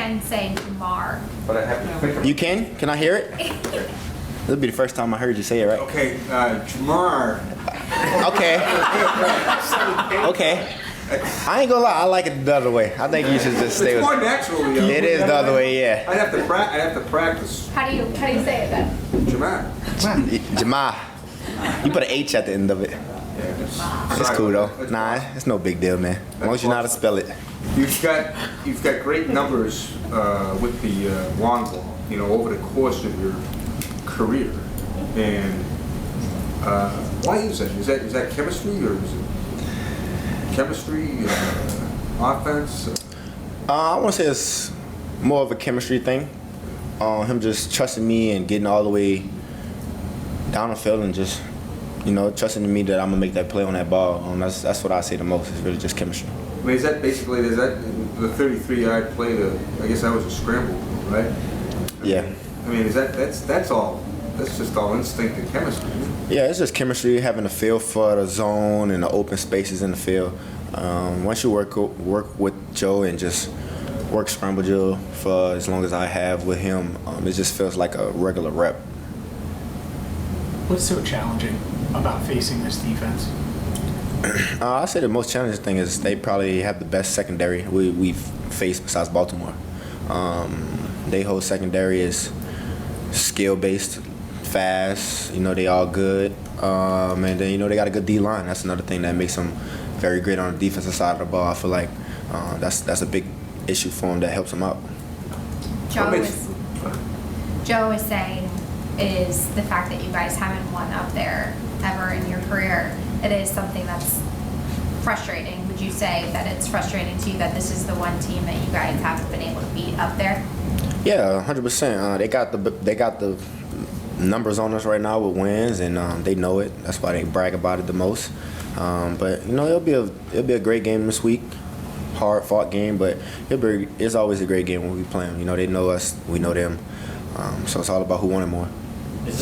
can say Jamar. But I have to pick You can? Can I hear it? This'll be the first time I heard you say it, right? Okay, Jamar. Okay. Okay. I ain't gonna lie, I like it the other way. I think you should just stay It's with more natural. You know? it. Is the other way, yeah. I have to practice. How do you say it then? Jamar. Jama. You put an H at the end of it. Yeah, It's cool though. Nah, it's no big deal, man. As long as you know how to spell it. You've got great numbers with the long ball. You know, over the course of your career, and why is that? Is that chemistry or is it chemistry, offense? I want to say it's more of a chemistry thing. Him just trusting me and getting all the way down the field and just, trusting in me that I'm gonna make that play on that ball. That's what I say the most. It's really just chemistry. I mean, is that the 33-yard play? I guess that was a scramble, right? Yeah. I mean, that's all? That's just all instinct and chemistry. Yeah, it's just chemistry, having a feel for the zone and the open spaces in the field. Once you work with Joe and just work scramble drill for as long as I have with him, it just feels like a regular rep. What's so challenging about facing this defense? I say the most challenging thing is they probably have the best secondary we've faced besides Baltimore. They whole secondary is skill-based, fast. They all good, and then they got a good D-line. That's another thing that makes them very great on the defensive side of the ball. I feel like that's a big issue for them that helps them out. Joe is saying is the fact that you guys haven't won up there ever in your career. It is something that's frustrating. Would you say that it's frustrating to you that this is the one team that you guys haven't been able to beat up there? Yeah, 100%. They got the numbers on us right now with wins, and they know it. That's why they brag about it the most. But it'll be a great game this week. Hard fought game, but it's always a great game when we play them. They know us, we know them. So it's all about who wanted more. Is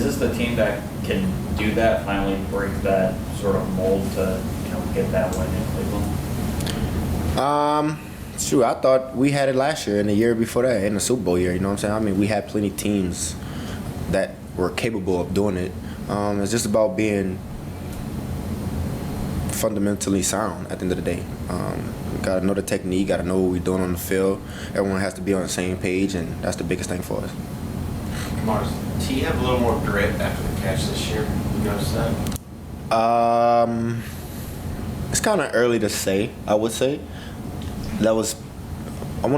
this the team that can do that, finally break that sort of mold to get that win in Cleveland? Shoot, I thought we had it last year and the year before that in the Super Bowl year. You know what I'm saying? I mean, we had plenty of teams that were capable of doing it. It's just about being fundamentally sound at the end of the day. We gotta know the technique, gotta know what we're doing on the field. Everyone has to be on the same page, and that's the biggest thing for us. Mars, does he have a little more grit after the catch this year? You notice that? It's kind of early to say. I would say I want to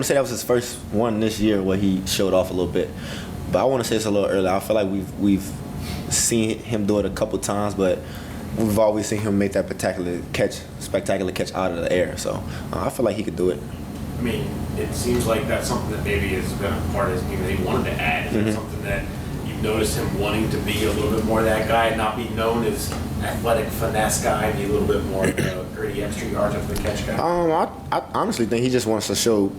say that was his first one this year where he showed off a little bit, but I want to say it's a little early. I feel like we've seen him do it a couple times, but we've always seen him make that spectacular catch out of the air. So I feel like he could do it. I mean, it seems like that's something that maybe has been a part of his game that he wanted to add. Is it something that you've noticed him wanting to be a little bit more that guy and not be known as athletic finesse guy, be a little bit more gritty extra yards after the catch guy? I honestly think he just wants to show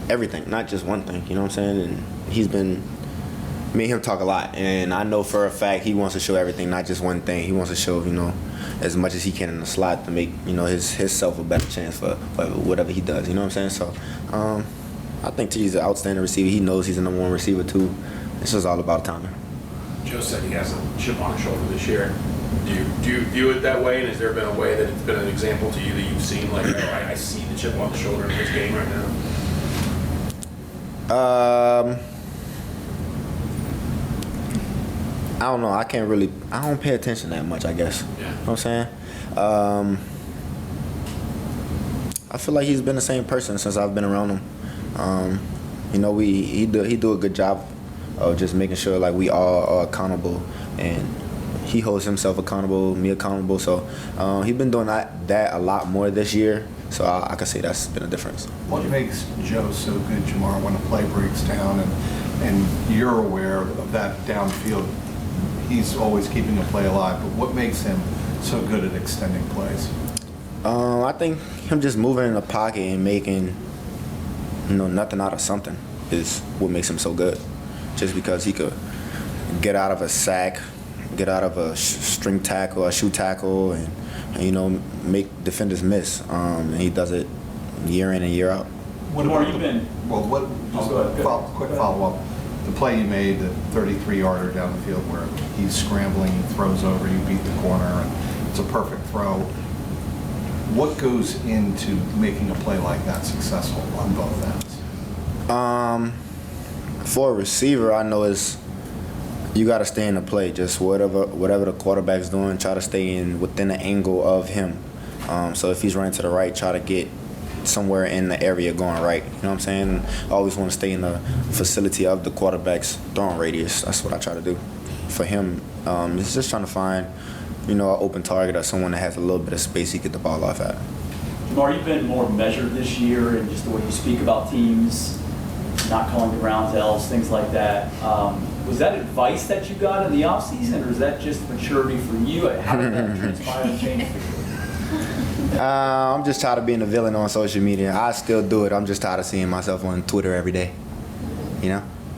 everything, not just one thing. You know what I'm saying? And me and him talk a lot, and I know for a fact he wants to show everything, not just one thing. He wants to show, as much as he can in the slot to make, himself a better chance for whatever he does. You know what I'm saying? So I think he's an outstanding receiver. He knows he's the number one receiver too. It's just all about timing. Joe said he has a chip on his shoulder this year. Do you view it that way? And has there been a way that it's been an example to you that you've seen, like, I see the chip on the shoulder in his game right now? I don't know. I don't pay attention that much, I guess. Yeah. You know what I'm saying? I feel like he's been the same person since I've been around him. He do a good job of just making sure like we all are accountable, and he holds himself accountable, me accountable. So he's been doing that a lot more this year. So I can say that's been a difference. What makes Joe so good, Jamar, when a play breaks down and you're aware of that downfield? He's always keeping a play alive, but what makes him so good at extending plays? I think him just moving in the pocket and making nothing out of something is what makes him so good. Just because he could get out of a sack, get out of a string tackle, a shoe tackle, and make defenders miss. And he does it year in and year out. What Jamar, about you've the- been- Well, what, just go ahead. quick follow-up. The play you made, the 33-yarder down the field where he's scrambling, he throws over, you beat the corner, and it's a perfect throw. What goes into making a play like that successful on both ends? For a receiver, I know is you got to stay in the play. Just whatever the quarterback's doing, try to stay within the angle of him. So if he's running to the right, try to get somewhere in the area going right. You know what I'm saying? I always want to stay in the facility of the quarterback's throwing radius. That's what I try to do. For him, it's just trying to find, an open target or someone that has a little bit of space he get the ball off at. Jamar, you've been more measured this year in just the way you speak about teams, not calling the roundels, things like that. Was that advice that you got in the offseason, or is that just maturity for you? How did that transpire and change for you? I'm just tired of being a villain on social media. I still do it. I'm just tired of seeing myself on Twitter every day.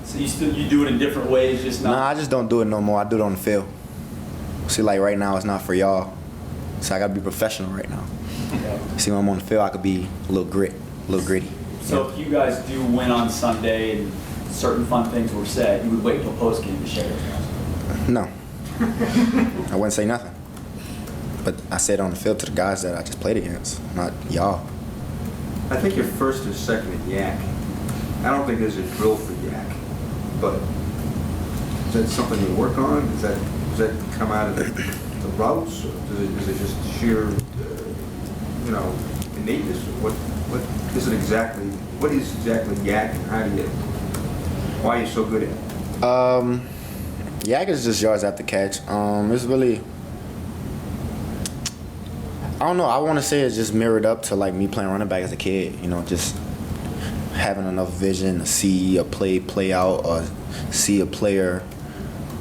So you do it in different ways, just not. No, I just don't do it no more. I do it on the field. See, like right now, it's not for y'all. So I gotta be professional right now. Yeah. See, when I'm on the field, I could be a little gritty. So if you guys do win on Sunday and certain fun things were said, you would wait till post game to share those. No, I wouldn't say nothing. But I said on the field to the guys that I just played against, not y'all. I think you're first or second at yak. I don't think there's a drill for yak, but is that something you work on? Does that come out of the routes, or is it just sheer, innateness? What is it exactly? What is exactly yak, and why are you so good at it? Yak is just yards after catch. It's really, I don't know. I want to say it's just mirrored up to like me playing running back as a kid. Just having enough vision to see a play out, or see a player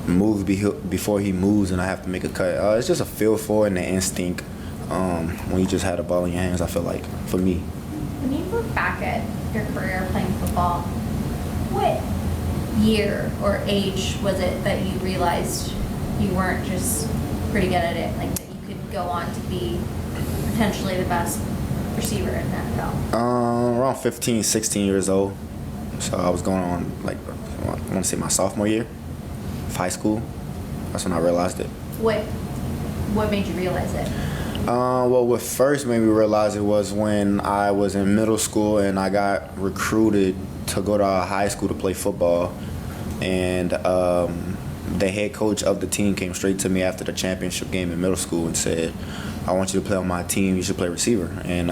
move before he moves, and I have to make a cut. It's just a feel for it and an instinct when you just had the ball in your hands. I feel like for me. When you look back at your career playing football, what year or age was it that you realized you weren't just pretty good at it, like that you could go on to be potentially the best receiver in the NFL? Around 15, 16 years old. So I was going on, like, I want to say my sophomore year of high school. That's when I realized it. What made you realize it? Well, what first made me realize it was when I was in middle school and I got recruited to go to a high school to play football. And the head coach of the team came straight to me after the championship game in middle school and said, I want you to play on my team. You should play receiver. And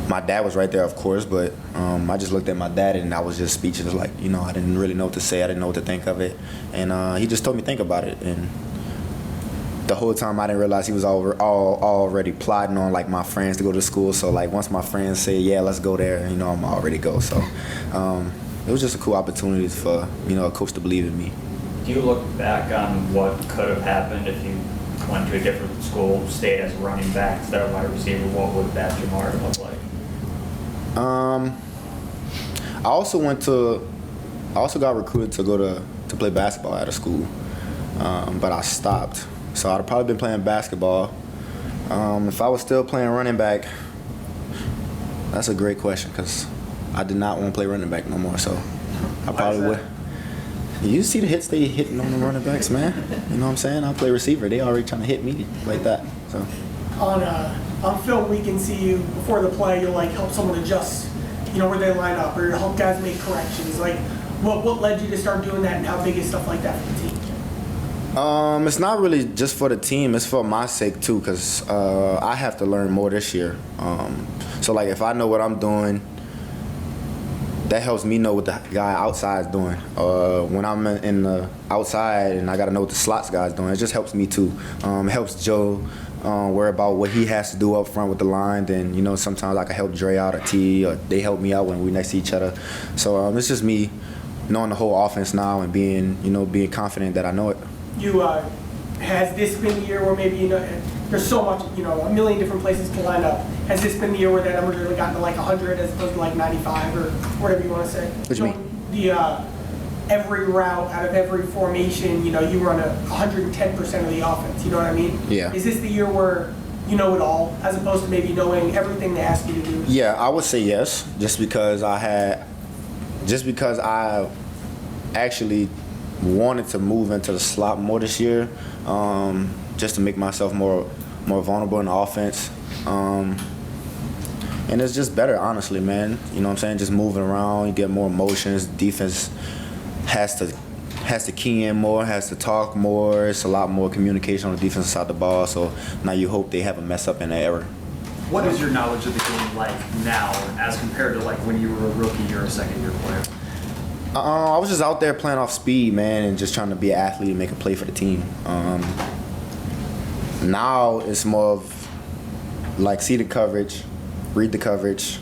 my dad was right there, of course, but I just looked at my dad and I was just speechless. Like, I didn't really know what to say. I didn't know what to think of it. And he just told me to think about it. And the whole time I didn't realize he was already plotting on like my friends to go to school. So like once my friends say, yeah, let's go there, I'm already go. So it was just a cool opportunity for, a coach to believe in me. Do you look back on what could have happened if you went to a different school, stayed as a running back instead of wide receiver? What would that Jamar look like? I also got recruited to play basketball at a school, but I stopped. So I'd have probably been playing basketball. If I was still playing running back, that's a great question because I did not want to play running back no more. So I probably would. You see the hits they hitting on the running backs, man. You know what I'm saying? I play receiver. They already trying to hit me like that. So On film, we can see you before the play. You'll help someone adjust, where they line up, or help guys make corrections. What led you to start doing that, and how big is stuff like that for the team? It's not really just for the team. It's for my sake too, because I have to learn more this year. So if I know what I'm doing, that helps me know what the guy outside is doing. When I'm in the outside and I got to know what the slots guy's doing, it just helps me too. It helps Joe worry about what he has to do up front with the line. Then, sometimes I can help Dre out or T, or they help me out when we're next to each other. So it's just me knowing the whole offense now and being confident that I know it. Has this been the year where maybe, there's so much, a million different places to line up. Has this been the year where that number's really gotten to 100 as opposed to 95 or whatever you want to say? What do you mean? The every route out of every formation, you run 110% of the offense. You know what I mean? Yeah. Is this the year where you know it all, as opposed to maybe knowing everything they ask you to do? Yeah, I would say yes, just because I actually wanted to move into the slot more this year, just to make myself more vulnerable in the offense. And it's just better, honestly, man. You know what I'm saying? Just moving around, you get more emotions. Defense has to key in more, has to talk more. It's a lot more communication on the defensive side of the ball. So now you hope they have a mess up in the error. What is your knowledge of the game like now as compared to like when you were a rookie or a second-year player? I was just out there playing off speed, man, and just trying to be an athlete and make a play for the team. Now it's more of like see the coverage, read the coverage,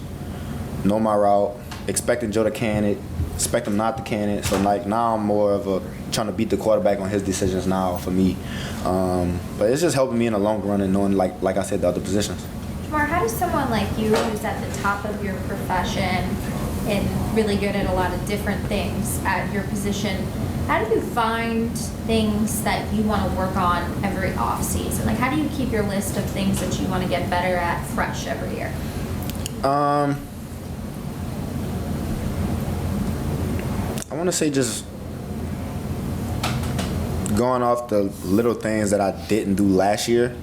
know my route, expecting Joe to can it, expect him not to can it. So like now I'm more of a trying to beat the quarterback on his decisions now for me. But it's just helping me in the long run and knowing like I said, the other positions. Jamar, how does someone like you who's at the top of your profession and really good at a lot of different things at your position, how do you find things that you want to work on every off season? Like, how do you keep your list of things that you want to get better at fresh every year? I want to say just going off the little things that I didn't do last year,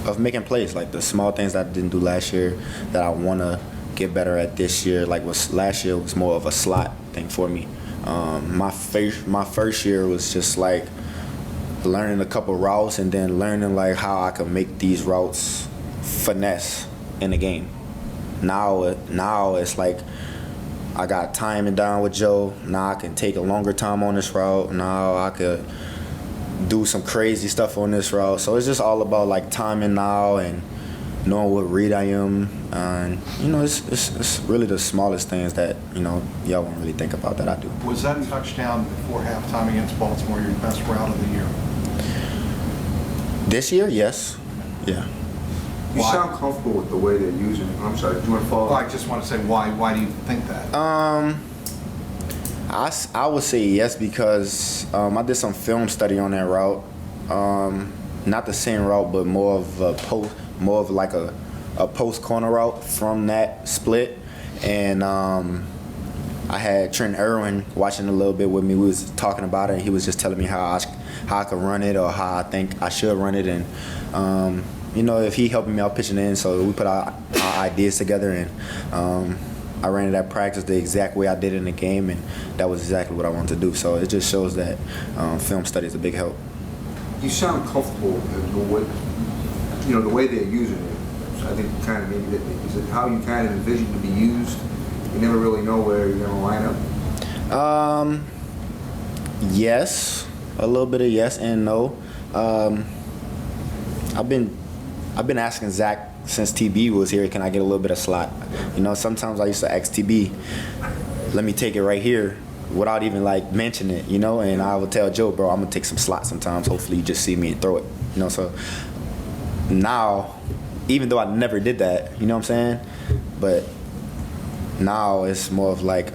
of making plays, like the small things that I didn't do last year that I want to get better at this year. Like last year was more of a slot thing for me. My first year was just like learning a couple routes and then learning like how I could make these routes finesse in the game. Now it's like I got timing down with Joe. Now I can take a longer time on this route. Now I could do some crazy stuff on this route. So it's just all about like timing now and knowing what read I am. And you know, it's really the smallest things that, you know, y'all won't really think about that I do. Was that touchdown before halftime against Baltimore your best route of the year? This year, yes. Yeah. You Why? sound comfortable with the way they're using it. I'm sorry, do you want to follow? Well, I just want to say why do you think that? I would say yes because I did some film study on that route. Not the same route, but more of like a post corner route from that split. And I had Trent Irwin watching a little bit with me. We was talking about it, and he was just telling me how I could run it or how I think I should run it. And you know, if he helping me out pitching in, so we put our ideas together, and I ran it at practice the exact way I did in the game, and that was exactly what I wanted to do. So it just shows that film study is a big help. You sound comfortable with the way, you know, the way they're using it. So I think kind of maybe that is it how you kind of envision to be used. You never really know where you're going to line up. Yes, a little bit of yes and no. I've been asking Zach since TB was here, can I get a little bit of slot? You know, sometimes I used to ask TB, let me take it right here without even like mentioning it, you know, and I would tell Joe, bro, I'm gonna take some slots sometimes. Hopefully you just see me and throw it, you know. So now, even though I never did that, you know what I'm saying? But now it's more of like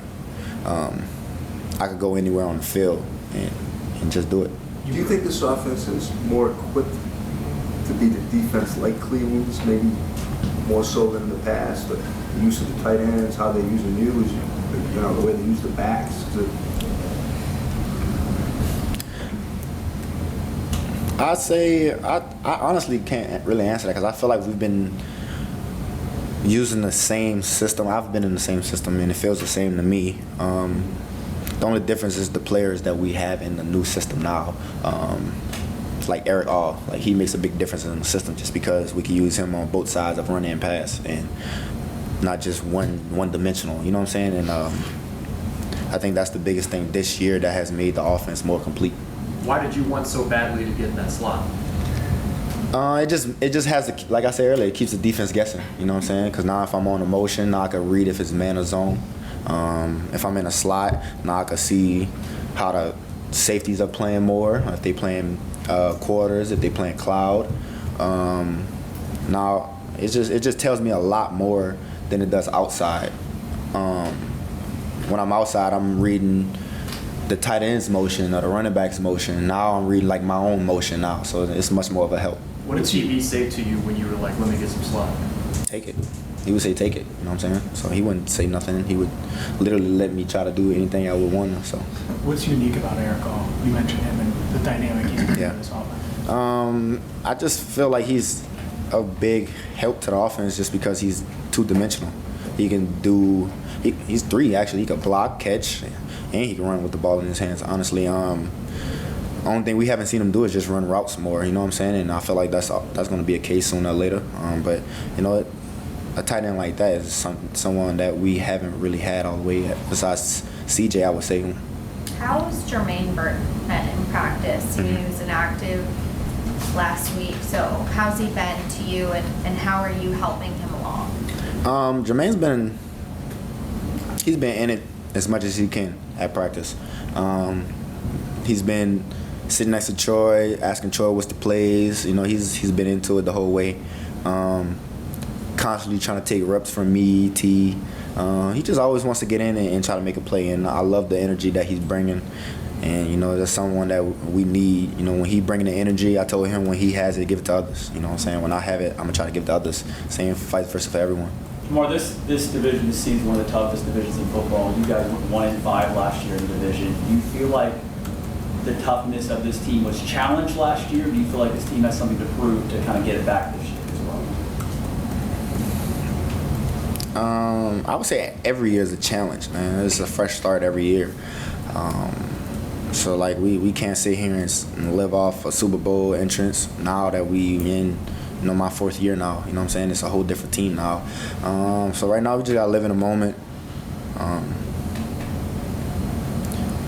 I could go anywhere on the field and just do it. Do you think this offense is more equipped to be the defense like Cleveland's, maybe more so than in the past? The use of the tight ends, how they're using you, is, you know, the way they use the backs. I'd say I honestly can't really answer that because I feel like we've been using the same system. I've been in the same system and it feels the same to me. The only difference is the players that we have in the new system now. Like Eric All, like he makes a big difference in the system just because we can use him on both sides of run and pass and not just one dimensional, you know what I'm saying? And I think that's the biggest thing this year that has made the offense more complete. Why did you want so badly to get in that slot? It just has to, like I said earlier, it keeps the defense guessing, you know what I'm saying? Because now if I'm on a motion, now I can read if it's man or zone. If I'm in a slot, now I can see how the safeties are playing more, if they playing quarters, if they playing cloud. Now it just tells me a lot more than it does outside. When I'm outside, I'm reading the tight end's motion or the running back's motion. Now I'm reading like my own motion now, so it's much more of a help. What did TV say to you when you were like, let me get some slack? Take it. He would say take it, you know what I'm saying? So he wouldn't say nothing. He would literally let me try to do anything I would want to, so. What's unique about Eric All? You mentioned him and the dynamic he's bringing Yeah. to this offense. I just feel like he's a big help to the offense just because he's two-dimensional. He can do, he's three actually. He can block, catch, and he can run with the ball in his hands, honestly. Only thing we haven't seen him do is just run routes more, you know what I'm saying? And I feel like that's going to be a case sooner or later. But, you know, a tight end like that is someone that we haven't really had all the way yet, besides CJ, I would say. How was Jermaine Burton in practice? He was inactive last week, so how's he been to you, and how are you helping him along? Jermaine's he's been in it as much as he can at practice. He's been sitting next to Troy, asking Troy what's the plays. You know, he's been into it the whole way. Constantly trying to take reps from me, T. He just always wants to get in and try to make a play, and I love the energy that he's bringing. And, you know, that's someone that we need. You know, when he bringing the energy, I told him when he has it, give it to others. You know what I'm saying? When I have it, I'm going to try to give it to others. Same vice versa for everyone. Jamar, this division, this seems one of the toughest divisions in football. You guys went 1-5 last year in the division. Do you feel like the toughness of this team was challenged last year? Do you feel like this team has something to prove to kind of get it back this year as well? I would say every year is a challenge, man. It's a fresh start every year. So, like, we can't sit here and live off a Super Bowl entrance now that we in, you know, my fourth year now. You know what I'm saying? It's a whole different team now. So right now we just got to live in the moment,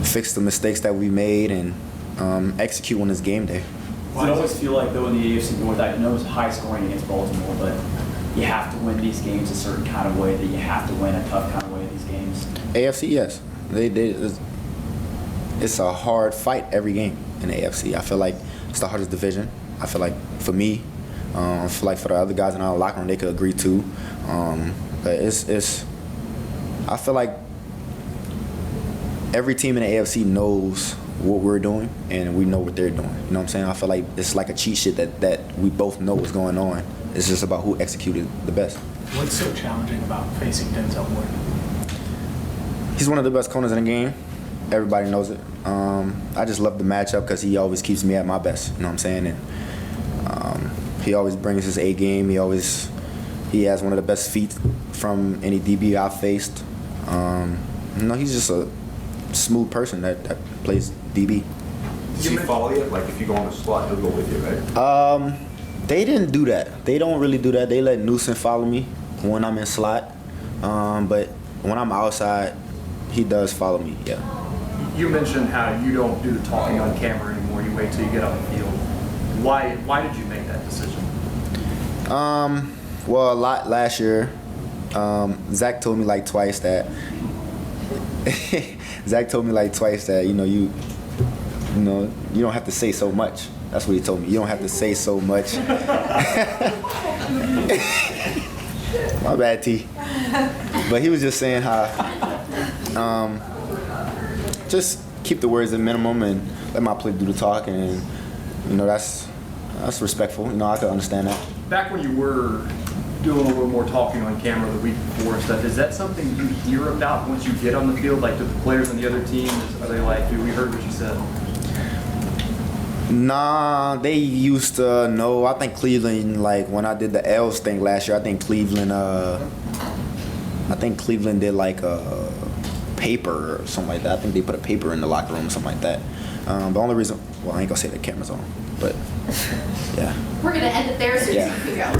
fix the mistakes that we made, and execute on this game day. Does it always feel like, though, in the AFC North, I know it's high scoring against Baltimore, but you have to win these games a certain kind of way, that you have to win a tough kind of way in these games? AFC, yes. It's a hard fight every game in the AFC. I feel like it's the hardest division. I feel like for me, I feel like for the other guys in our locker room, they could agree too. But I feel like every team in the AFC knows what we're doing, and we know what they're doing. You know what I'm saying? I feel like it's like a cheat sheet that we both know what's going on. It's just about who executed the best. What's so challenging about facing Denzel Ward? He's one of the best corners in the game. Everybody knows it. I just love the matchup because he always keeps me at my best. You know what I'm saying? And he always brings his A game. He has one of the best feet from any DB I've faced. You know, he's just a smooth person that plays DB. Does he follow you? Like if you go on the slot, he'll go with you, right? They didn't do that. They don't really do that. They let Newsom follow me when I'm in slot. But when I'm outside, he does follow me, yeah. You mentioned how you don't do the talking on camera anymore. You wait till you get on the field. Why did you make that decision? Well, a lot last year. Zach told me like twice that. You don't have to say so much. That's what he told me. You don't have to say so much. My bad, T. But he was just saying how just keep the words at minimum and let my play do the talking, and you know that's respectful. You know, I could understand that. Back when you were doing a little more talking on camera the week before and stuff, is that something you hear about once you get on the field? Like, do the players on the other teams, are they like, dude, we heard what you said? Nah, they used to know. I think Cleveland, like when I did the L's thing last year, I think Cleveland did like a paper or something like that. I think they put a paper in the locker room or something like that. The only reason, well, I ain't gonna say the camera's on, but yeah. We're gonna end it there so you can go.